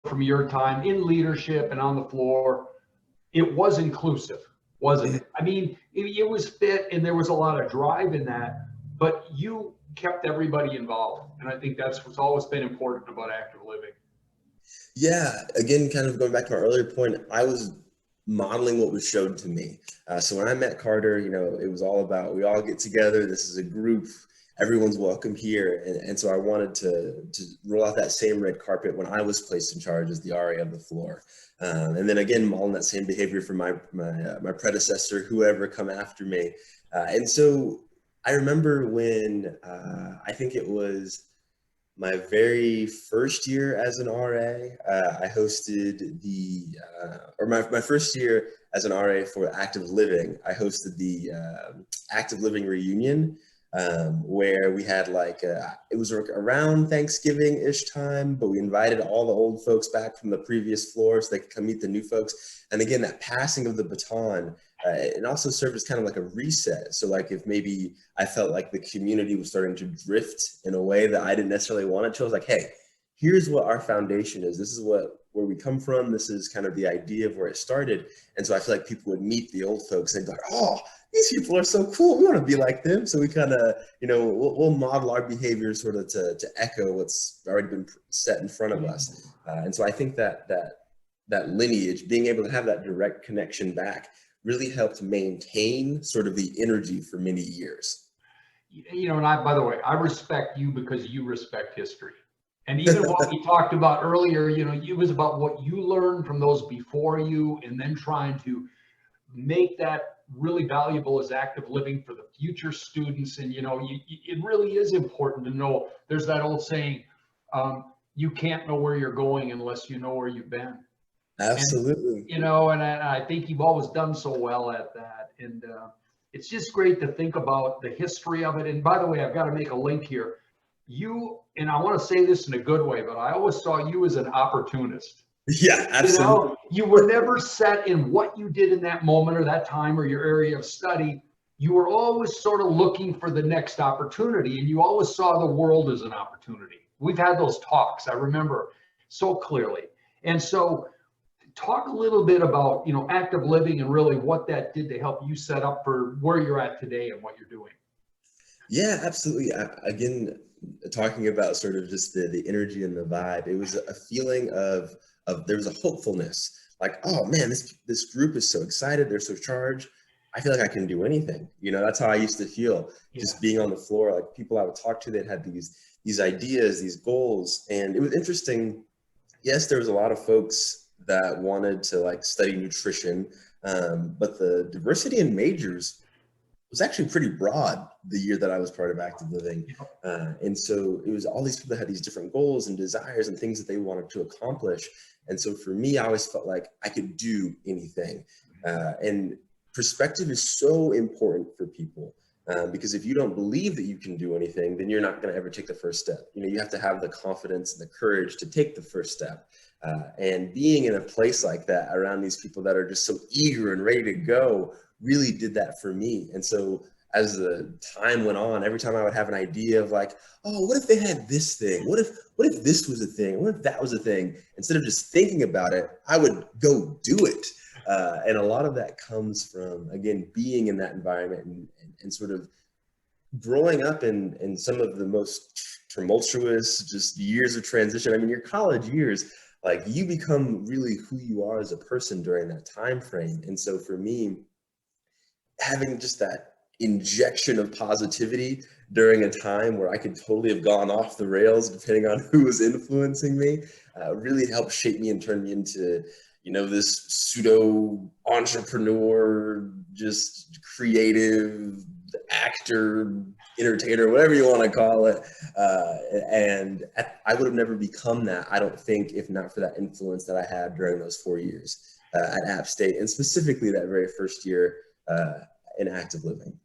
from your time in leadership and on the floor, it was inclusive, wasn't it? I mean, it was fit and there was a lot of drive in that, but you kept everybody involved. And I think that's what's always been important about active living. Yeah, again, kind of going back to my earlier point, I was modeling what was showed to me. So when I met Carter, it was all about, we all get together. This is a group. Everyone's welcome here. And so I wanted to roll out that same red carpet when I was placed in charge as the RA of the floor. And then again, modeling that same behavior for my predecessor, whoever come after me. And so I remember when I think it was my very first year as an RA, I hosted my first year as an RA for active living, I hosted the active living reunion, where we had it was around Thanksgiving-ish time, but we invited all the old folks back from the previous floor so they could come meet the new folks. And again, that passing of the baton, it also served as kind of like a reset. So if maybe I felt like the community was starting to drift in a way that I didn't necessarily want it to, I was like, hey, here's what our foundation is. This is where we come from. This is kind of the idea of where it started. And so I feel like people would meet the old folks and go, oh, these people are so cool. We want to be like them. So we kind of, we'll model our behavior sort of to echo what's already been set in front of us. And so I think that lineage, being able to have that direct connection back, really helped maintain sort of the energy for many years. And by the way, I respect you because you respect history. And even what we talked about earlier, it was about what you learned from those before you, and then trying to make that really valuable as active living for the future students. And, it really is important to know. There's that old saying, you can't know where you're going unless you know where you've been. Absolutely. And, and I think you've always done so well at that. And it's just great to think about the history of it. And by the way, I've got to make a link here. And I want to say this in a good way, but I always saw you as an opportunist. Yeah, absolutely. You were never set in what you did in that moment or that time or your area of study. You were always sort of looking for the next opportunity, and you always saw the world as an opportunity. We've had those talks, I remember so clearly. And so talk a little bit about, active living and really what that did to help you set up for where you're at today and what you're doing. Yeah, absolutely. Again, talking about sort of just the energy and the vibe, it was a feeling of there was a hopefulness, like, oh man, this group is so excited, they're so charged. I feel like I can do anything. That's how I used to feel, just being on the floor. Like people I would talk to, that had these ideas, these goals, and it was interesting. Yes, there was a lot of folks that wanted to study nutrition, but the diversity in majors was actually pretty broad the year that I was part of active living. And so it was all these people that had these different goals and desires and things that they wanted to accomplish. And so for me, I always felt like I could do anything. And perspective is so important for people, because if you don't believe that you can do anything, then you're not going to ever take the first step. You have to have the confidence and the courage to take the first step. And being in a place like that around these people that are just so eager and ready to go really did that for me. And so as the time went on, every time I would have an idea of oh, what if they had this thing? What if this was a thing? What if that was a thing? Instead of just thinking about it, I would go do it. And a lot of that comes from, again, being in that environment and sort of growing up in some of the most tumultuous just years of transition. I mean, your college years, you become really who you are as a person during that time frame. And so for me, having just that injection of positivity during a time where I could totally have gone off the rails depending on who was influencing me, really helped shape me and turn me into, this pseudo entrepreneur, just creative actor, entertainer, whatever you want to call it. And I would have never become that, I don't think, if not for that influence that I had during those 4 years at App State, and specifically that very first year in active living.